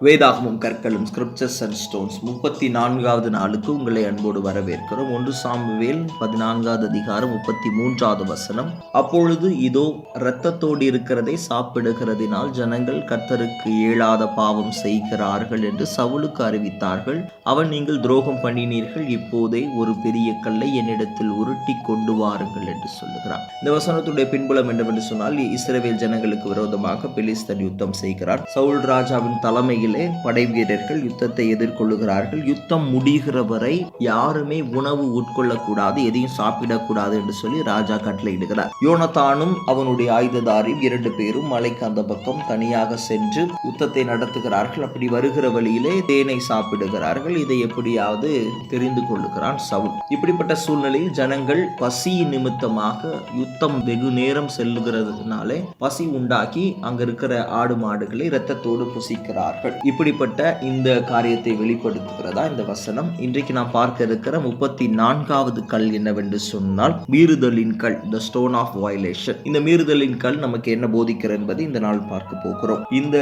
வேதாகமும் கற்களும் scriptures and stones 34வது நாளுக்கு உங்களை அன்போடு வரவேற்கிறோம். 1 சாமுவேல் 14வது அதிகாரம் 33வது வசனம். அப்பொழுது இதோ இரத்தத்தோடு இருக்கிறதை சாப்பிடுகிறதினால் ஜனங்கள் கர்த்தருக்கு இயலாத பாவம் செய்கிறார்கள் என்று சவுலுக்கு அறிவித்தார்கள். அவன், நீங்கள் துரோகம் பண்ணினீர்கள், இப்போதே ஒரு பெரிய கல்லை என்னிடத்தில் உருட்டி கொண்டு வாருங்கள் என்று சொல்லுகிறார். இந்த வசனத்துடைய பின்புலம் என்னவென்று சொன்னால், இஸ்ரவேல் ஜனங்களுக்கு விரோதமாக பெலிஸ்தர் யுத்தம் செய்கிறார். சவுல் ராஜாவின் தலைமையில் படை வீரர்கள் யுத்தத்தை எதிர்கொள்ளுகிறார்கள். யுத்தம் முடிகிற வரை யாருமே உணவு உட்கொள்ளக்கூடாது, எதையும் சாப்பிடக்கூடாது என்று சொல்லி ராஜா கட்டளையிடுகிறார். யோனத்தானும் அவனுடைய ஆயுததாரியும் 2 பேரும் மலைக்கு அந்த பக்கம் தனியாக சென்று யுத்தத்தை நடத்துகிறார்கள். அப்படி வருகிற வழியிலே தேனை சாப்பிடுகிறார்கள். இதை எப்படியாவது தெரிந்து கொள்ளுகிறான் சவுல். இப்படிப்பட்ட சூழ்நிலையில் ஜனங்கள் பசி நிமித்தமாக யுத்தம் வெகு நேரம் செல்லுகிறதுனாலே பசி உண்டாக்கி அங்க இருக்கிற ஆடு மாடுகளை இரத்தத்தோடு புசிக்கிறார்கள். இப்படிப்பட்ட இந்த காரியத்தை வெளிப்படுத்துகிறதா இந்த வசனம். இன்றைக்கு நாம் பார்க்க இருக்கிற 34வது கல் என்னவென்று சொன்னால், மீறுதலின் கல், த ஸ்டோன் ஆஃப் வயலேஷன். இந்த மீறுதலின் கல் நமக்கு என்ன போதிக்கிறது என்பதை இந்த நாள் பார்க்க போகிறோம். இந்த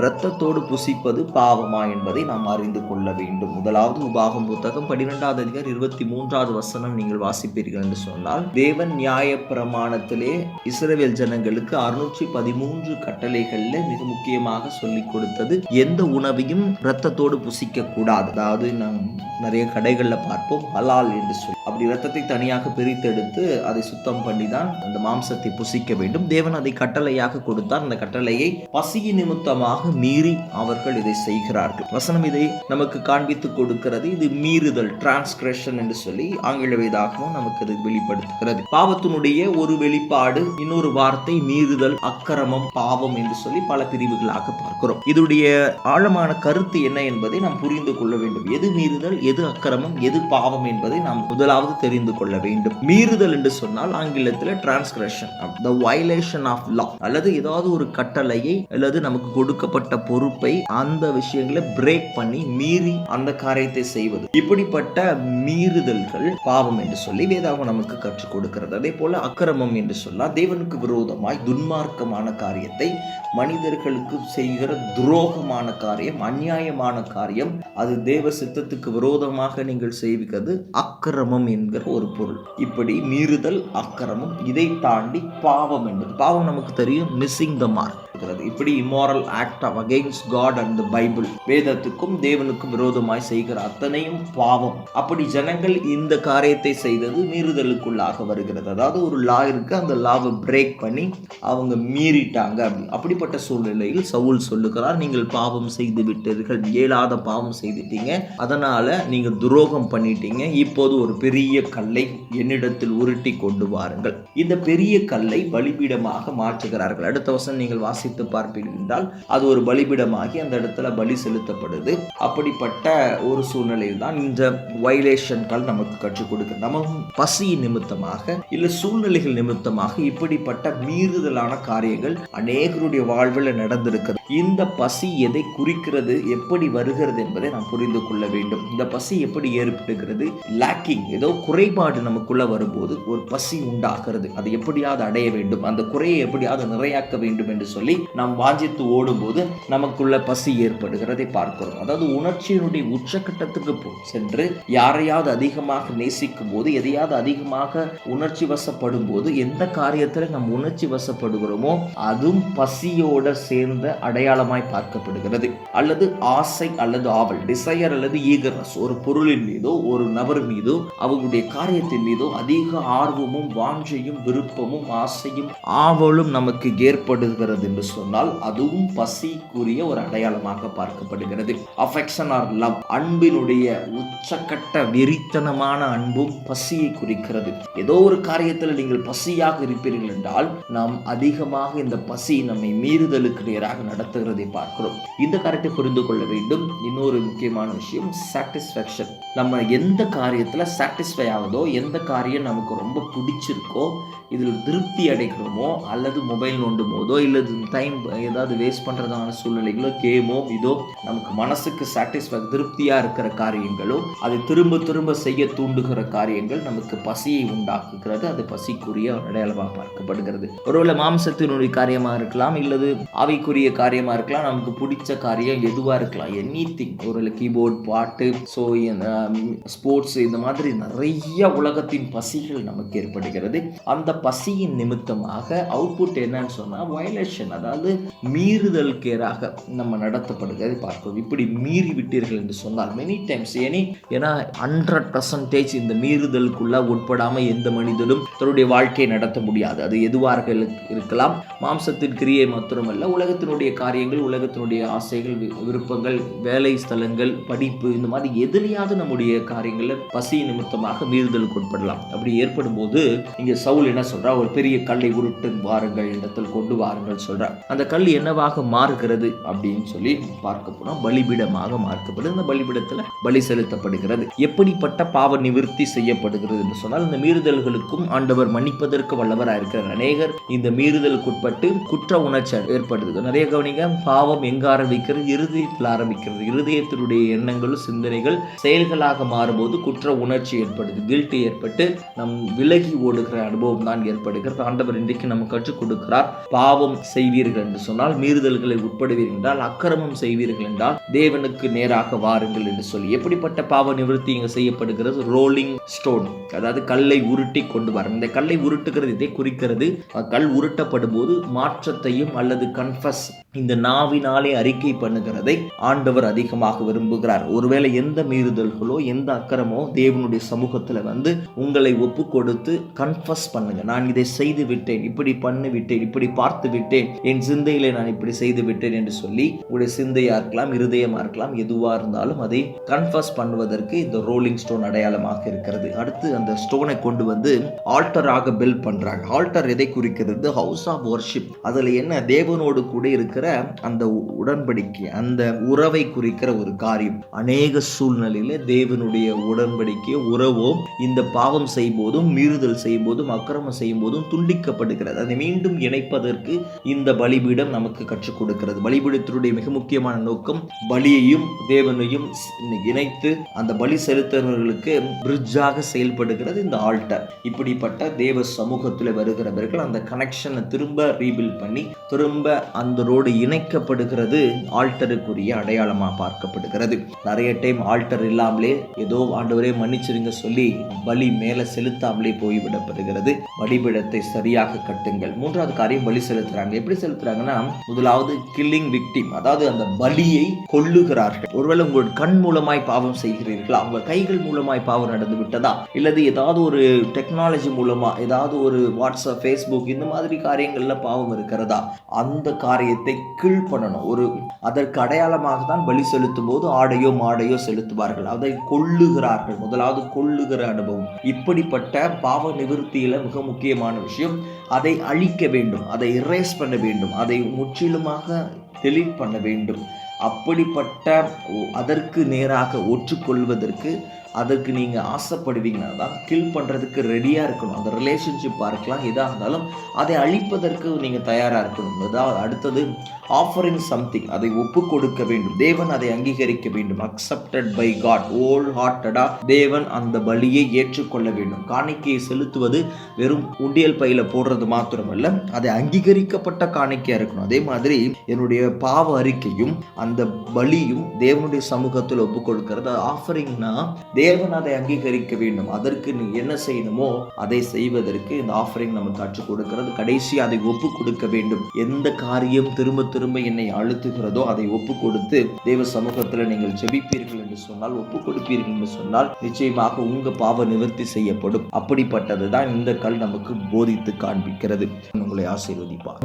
இரத்தத்தோடு புசிப்பது பாவமா என்பதை நாம் அறிந்து கொள்ள வேண்டும். முதலாவது உபாகம் புத்தகம் 12வது அதிகாரம் 23வது வசனம் நீங்கள் வாசிப்பீர்கள் என்று சொன்னால், தேவன் நியாய பிரமாணத்திலே இஸ்ரவேல் ஜனங்களுக்கு 613 கட்டளைகள்ல மிக முக்கியமாக சொல்லிக் கொடுத்தது, எந்த உணவையும் இரத்தத்தோடு புசிக்க கூடாது. அதாவது நாம் நிறைய கடைகள்ல பார்ப்போம் ஹலால் என்று சொல்லி, அப்படி இரத்தத்தை தனியாக பிரித்தெடுத்து அதை சுத்தம் பண்ணி தான் அந்த மாம்சத்தை புசிக்க வேண்டும். தேவன் அதை கட்டளையாக கொடுத்தார். அந்த கட்டளையை பசியின் நிமித்தமாக மீறி அவர்கள் இதை செய்கிறார்கள். வசனம் இதை நமக்கு காண்பித்து கொடுக்கிறது. இது மீறுதல், டிரான்ஸ்கிரஷன் என்று சொல்லி ஆங்கில வேதாகமும் நமக்கு அது வெளிப்படுத்துகிறது. பாவத்தினுடைய ஒரு வெளிப்பாடு, இன்னொரு வார்த்தை மீறுதல், அக்கிரமம், பாவம் என்று சொல்லி பல பிரிவுகளாக பார்க்கிறோம். இதனுடைய ஆழமான கருத்து என்ன என்பதை நாம் புரிந்து கொள்ள வேண்டும். எது மீறுதல், எது அக்கிரமம், எது பாவம் என்பதை நாம் முதலாவது தெரிந்து கொள்ள வேண்டும். மீறுதல் என்று சொன்னால் ஆங்கிலத்தில் transcription, the violation of law, அல்லது ஏதாவது ஒரு கட்டளையை அல்லது நமக்கு கொடுக்கப்பட்ட பொறுப்பை அந்த விஷயங்களை பிரேக் பண்ணி மீறி அந்த காரியத்தை செய்வது. இப்படிப்பட்ட மீறுதல்கள் பாவம் என்று சொல்லி வேதாகம் நமக்கு கற்றுக் கொடுக்கிறது. அதே போல அக்கிரமம் என்று சொன்னால் தேவனுக்கு விரோதமாய் துன்மார்க்கமான காரியத்தை, மனிதர்களுக்கு செய்கிற துரோகமான காரியம், அநியாயமான காரியம், அது தேவ சித்தத்துக்கு விரோதமாக நீங்கள் செய்வது அக்கிரமம் என்கிற ஒரு பொருள். இப்படி மீறுதல், அக்கிரமம், இதை தாண்டி பாவம் என்பது, பாவம் நமக்கு தெரியும், மிஸ்ஸிங் த மார்க். இப்படி immoral act against God and the Bible, வேதத்துக்கும் தேவனுக்கும் விரோதமாய் செய்கிற அத்தனையும் பாவம். அப்படி ஜனங்கள் இந்த காரியத்தை செய்தது மீறுதலுக்குள்ளாக வருகிறது. அதாவது ஒரு லா இருக்கு, அந்த லாவை பிரேக் பண்ணி அவங்க மீறிட்டாங்க. அப்படிப்பட்ட சூழ்நிலையில் சவுல் சொல்லுகிறார், நீங்கள் பாவம் செய்து விட்டீர்கள், இயலாத பாவம் செய்துட்டீங்க, அதனால நீங்க துரோகம் பண்ணிட்டீங்க, இப்போது ஒரு பெரிய கல்லை என்னிடத்தில் உருட்டி கொண்டு வாருங்கள். இந்த பெரிய கல்லை பலிபீடமாக மாற்றுகிறார்கள். அடுத்த வசனம் நீங்கள் வாசித்து பார்ப்பீர்கள் என்றால், அது ஒரு பலிபீடமாகி அந்த இடத்துல பலி செலுத்தப்படுது. அப்படிப்பட்ட ஒரு சூழ்நிலையில் தான் இந்த வயலேஷன்கள் நமக்கு கற்றுக் கொடுக்கிறது. நம்ம பசி நிமித்தமாக இல்ல சூழ்நிலைகள் நிமித்தமாக இப்படிப்பட்ட மீறுதலான காரியங்கள் அநேகருடைய வாழ்வில் நடந்திருக்கிறது. இந்த பசி எதை குறிக்கிறது, எப்படி வருகிறது என்பதை நாம் புரிந்து கொள்ள வேண்டும். இந்த பசி எப்படி ஏற்படுகிறது, லேக்கிங், ஏதோ குறைபாடு நமக்குள்ள வரும்போது ஒரு பசி உண்டாகிறது. அதை எப்படியாவது அடைய வேண்டும், அந்த குறையை எப்படியாவது நிறையாக்க வேண்டும் என்று சொல்லி நாம் வாஞ்சித்து ஓடும்போது நமக்குள்ள பசி ஏற்படுகிறதை பார்க்கிறோம். அதாவது உணர்ச்சியினுடைய உச்சக்கட்டத்துக்கு சென்று யாரையாவது அதிகமாக நேசிக்கும் போது, எதையாவது அதிகமாக உணர்ச்சி வசப்படும் போது, எந்த காரியத்தில் நாம் உணர்ச்சி வசப்படுகிறோமோ அதுவும் பசியோட சேர்ந்த அடையாளமாய் பார்க்கப்படுகிறது. அல்லது ஆசை அல்லது ஆவல், டிசையர் அல்லது ஈகர்னஸ், ஒரு பொருளின் மீதோ ஒரு நபர் மீதோ அவங்களுடைய காரியத்தின் மீதோ அதிக ஆர்வமும் வாஞ்சையும் விருப்பமும் ஆசையும் ஆவலும் நமக்கு ஏற்படுகிறது என்று சொன்னால் அதுவும் பசிக்குரிய ஒரு அடையாளமாக பார்க்கப்படுகிறது. அஃபெக்ஷன் ஆர் லவ், அன்பினுடைய உச்சக்கட்ட வெறித்தனமான அன்பும் பசியை குறிக்கிறது. ஏதோ ஒரு காரியத்தில் நீங்கள் பசியாக இருப்பீர்கள் என்றால் நாம் அதிகமாக இந்த பசி நம்மை மீறுதலுக்கு நேராக நடத்துகிறதை பார்க்கிறோம். இந்த காரியத்தை புரிந்து கொள்ள வேண்டும். இன்னொரு முக்கியமான விஷயம், சாட்டிஸ்ஃபேக்ஷன். நம்ம எந்த காரியத்தில் சாட்டிஸ்ஃபை ஆகுதோ, எந்த காரியம் நமக்கு ரொம்ப பிடிச்சிருக்கோ, இதில் திருப்தி அடைகிறோமோ, அல்லது மொபைல் நோண்டும் போதோ, இல்லது டைம் ஏதாவது வேஸ்ட் பண்ணுறதான சூழ்நிலைகளோ, கேமோ, இதோ நமக்கு மனசுக்கு திருப்தியாக இருக்கிற காரியங்களோ, அதை திரும்ப திரும்ப செய்ய தூண்டுகிற காரியங்கள் நமக்கு பசியை உண்டாக்குகிறது. அது பசிக்குரிய அடையாளமாக பார்க்கப்படுகிறது. ஒருவேளை மாம்சத்தினுடைய காரியமாக இருக்கலாம், இல்லது ஆவிக்குரிய காரியமாக இருக்கலாம், நமக்கு பிடிச்ச காரியம் எதுவாக இருக்கலாம், எனிதிங். ஒரு கீபோர்ட், பாட்டு, ஸோ ஸ்போர்ட்ஸ், இந்த மாதிரி நிறைய உலகத்தின் பசிகள் நமக்கு ஏற்படுகிறது. அந்த பசியின் நிமித்தமாக அவுட்புட் என்னன்னு சொன்னால் வயலேஷன், அதாவது மீறுதலுக்கேறாக நம்ம நடத்தப்படுகிறதை பார்க்கிறோம். இப்படி மீறி விட்டீர்கள் என்று சொன்னால் மெனி டைம்ஸ், ஏன்னா 100% இந்த மீறுதலுக்குள்ள உட்படாமல் எந்த மனிதனும் தன்னுடைய வாழ்க்கையை நடத்த முடியாது. அது எதுவாக இருக்கலாம், மாம்சத்தின் கிரியை மாத்திரமல்ல, உலகத்தினுடைய காரியங்கள், உலகத்தினுடைய ஆசைகள், விருப்பங்கள், வேலை ஸ்தலங்கள், படிப்பு, இந்த மாதிரி எதிரியாவது நம்முடைய காரியங்களில் பசி நிமித்தமாக மீறுதலுக்கு உட்படலாம். அப்படி ஏற்படும் போது இங்க சவுல் என்ன சொல்றா, ஒரு பெரிய கல்லை உருட்டு வாருங்கள், இடத்தில் கொண்டு வாருங்கள் சொல்றார். அந்த கல் என்னவாக மாறுகிறது அப்படின்னு சொல்லி பார்க்க போனா பலிபீடமாக மாற்றப்படுது. அந்த பலிபீடத்துல பலி செலுத்தப்படுகிறது. எப்படிப்பட்ட பாவ நிவர்த்தி செய்யப்படுகிறது என்று சொன்னால், இந்த மீறுதல்களுக்கும் ஆண்டவர் மன்னிப்பதற்கு வல்லவராக இருக்கிறார். அநேகர் இந்த மீறுதலுக்குட்பட்டு குற்ற உணர்ச்சி ஏற்படுது. நிறைய கவனிங்க, பாவம் எங்க ஆரம்பிக்கிறது? இருதயத்தில் ஆரம்பிக்கிறது. இருதயத்தினுடைய எண்ணங்களும் சிந்தனைகள் செயல்களாக மாறும்போது குற்ற உணர்ச்சி ஏற்படுது, கில்ட் ஏற்பட்டு நம் விலகி ஓடுகிற அனுபவம் தான் ஏற்படுகிறது. ஆண்டவர் இன்றைக்கு நம்ம கற்றுக் கொடுக்கிறார், பாவம் செய்வீர்கள் என்று சொன்னால், மீறுதல்களை உட்படுவீர்கள் என்றால், அக்கிரமம் செய்வீர்கள் என்றால் தேவனுக்கு நேராக வாருங்கள் என்று சொல்லி. எப்படிப்பட்ட பாவ நிவர்த்தி இங்க செய்யப்படுகிறது? ரோலிங் ஸ்டோன், அதாவது கல்லை உருட்டி கொண்டு வர. இந்த கல்லை உருட்டுகிறது இதை குறிக்கிறது. கல் உருட்டப்படும் போது மாற்றத்தையும் அல்லது கன்ஃபஸ், இந்த நாவினாலே அறிக்கை பண்ணுகிறதை ஆண்டவர் அதிகமாக விரும்புகிறார். ஒருவேளை எந்த மீறுதல்களோ, எந்த அக்கிரமோ தேவனுடைய சமூகத்துல உங்களை ஒப்பு கொடுத்து கன்ஃபஸ் பண்ணுங்க. நான் இதை செய்து விட்டேன், இப்படி பண்ணி விட்டேன், இப்படி பார்த்து விட்டேன், என் சிந்தையிலே நான் இப்படி செய்து விட்டேன் என்று சொல்லி, உங்களுடைய சிந்தையா இருக்கலாம், இருதயமா இருக்கலாம், எதுவா இருந்தாலும் அதை கன்ஃபஸ் பண்ணுவதற்கு இந்த ரோலிங் ஸ்டோன் அடையாளமாக இருக்கிறது. அடுத்து அந்த ஸ்டோனை கொண்டு வந்து ஆல்டராக பில்ட் பண்றாங்க. ஆல்டர் எதை குறிக்கிறது? House of worship. அதுல என்ன, தேவனோடு கூட இருக்கிற அந்த உடன்படிக்கை, அந்த உறவை குறிக்கிற ஒரு காரியம். அநேக சூழ்நிலையில தேவனுடைய உடன்படிக்கை, உறவோ இந்த பாவம் செய்யும் போதும், மீறுதல் செய்யும் போதும், அக்கிரமம் செய்யும் போதும் துண்டிக்கப்படுகிறது. அதை மீண்டும் இணைப்பதற்கு இந்த பலிபீடம் நமக்கு கற்றுக் கொடுக்கிறது. பலிபீடத்தினுடைய மிக முக்கியமான நோக்கம் பலியையும் தேவனையும் இணைத்து அந்த பலி செலுத்துவர்களுக்கு பிரிட்ஜாக செயல்படுகிறது இந்த ஆல்டர். இப்படிப்பட்ட தேவ சமூகத்தில் வருகிறவர்கள் அந்த கனெக்ஷனை திரும்ப ரீபில்ட் பண்ணி திரும்ப அந்தரோடு இணைக்கப்படுகிறது ஆல்டருக்குரிய அடையாளமாக பார்க்கப்படுகிறது. நிறைய டைம் ஆல்டர் இல்லாமலே ஏதோ ஆண்டவரே மன்னிச்சிருங்க சொல்லி பலி மேல செலுத்தாமலே போய்விடப்படுகிறது. பலிபீடத்தை சரியாக கட்டுங்கள். மூன்றாவது காரியம், பலி செலுத்துறாங்க. எப்படி செலுத்துறாங்கன்னா, முதலாவது கில்லிங் விக்டிம், அதாவது அந்த பலியை கொல்லுகிறார்கள். ஒருவேளை உங்கள் கண் மூலமாய் பாவம் செய்கிறீர்களா, உங்கள் கைகள் மூலமாய் பாவம் நடந்து விட்டதா, இல்லது ஏதாவது ஒரு டெக்னாலஜி மூலமா, ஏதாவது ஒரு வாட்ஸ்அப், ஃபேஸ்புக், இந்த மாதிரி காரியங்கள்ல பாவம் இருக்கிறதா, அந்த காரியத்தை கீழ் பண்ணணும். அதற்கு அடையாளமாக தான் பலி செலுத்தும் போது ஆடையோ மாடையோ செலுத்துவார்கள். அதை கொல்லுகிறார்கள். முதலாவது கொல்லுகிற அனுபவம். இப்படிப்பட்ட பாவ நிவர்த்தியில மிக முக்கியமான விஷயம், அதை அழிக்க வேண்டும், அதை இரேஸ் பண்ண வேண்டும், அதை முற்றிலுமாக டெலீட் பண்ண வேண்டும். அப்படிப்பட்ட அதற்கு நேராக ஒற்றுக்கொள்வதற்கு, அதற்கு நீங்கள் ஆசைப்படுவீங்கன்னா தான் கில் பண்ணுறதுக்கு ரெடியாக இருக்கணும். அந்த ரிலேஷன்ஷிப்பாக இருக்கலாம், எதாக இருந்தாலும் அதை அழிப்பதற்கு நீங்கள் தயாராக இருக்கணும். அதாவது அடுத்தது ஆஃபரிங் சம்திங், அதை ஒப்பு கொடுக்க வேண்டும். தேவன் அதை அங்கீகரிக்க வேண்டும். அக்செப்டட் பை காட், ஹோல் ஹார்ட்டடா தேவன் அந்த பலியை ஏற்றுக்கொள்ள வேண்டும். காணிக்கையை செலுத்துவது வெறும் உண்டியல் பையில போடுறது மாத்திரமல்ல, அதை அங்கீகரிக்கப்பட்ட காணிக்கையா இருக்கணும். அதே மாதிரி என்னுடைய பாவ அறிக்கையும் அந்த பலியும் தேவனுடைய சமூகத்தில் ஒப்பு கொடுக்கிறது. ஆஃபரிங்னா தேவன் அதை அங்கீகரிக்க வேண்டும். அதற்கு நீ என்ன செய்யணுமோ அதை செய்வதற்கு இந்த ஆஃபரிங் நமக்கு கற்றுக் கொடுக்கிறது. கடைசி அதை ஒப்பு கொடுக்க வேண்டும். எந்த காரியம் திரும்ப திரும்ப என்னை அழுத்துகிறதோ அதை ஒப்பு கொடுத்து தேவ சமூகத்தில் நீங்கள் ஜெபிப்பீர்கள் என்று சொன்னால், ஒப்பு கொடுப்பீர்கள் என்று சொன்னால், நிச்சயமாக உங்க பாவ நிவர்த்தி செய்யப்படும். அப்படிப்பட்டது தான் இந்த கல் நமக்கு போதித்து காண்பிக்கிறது. உங்களை ஆசீர்வதிப்பார்.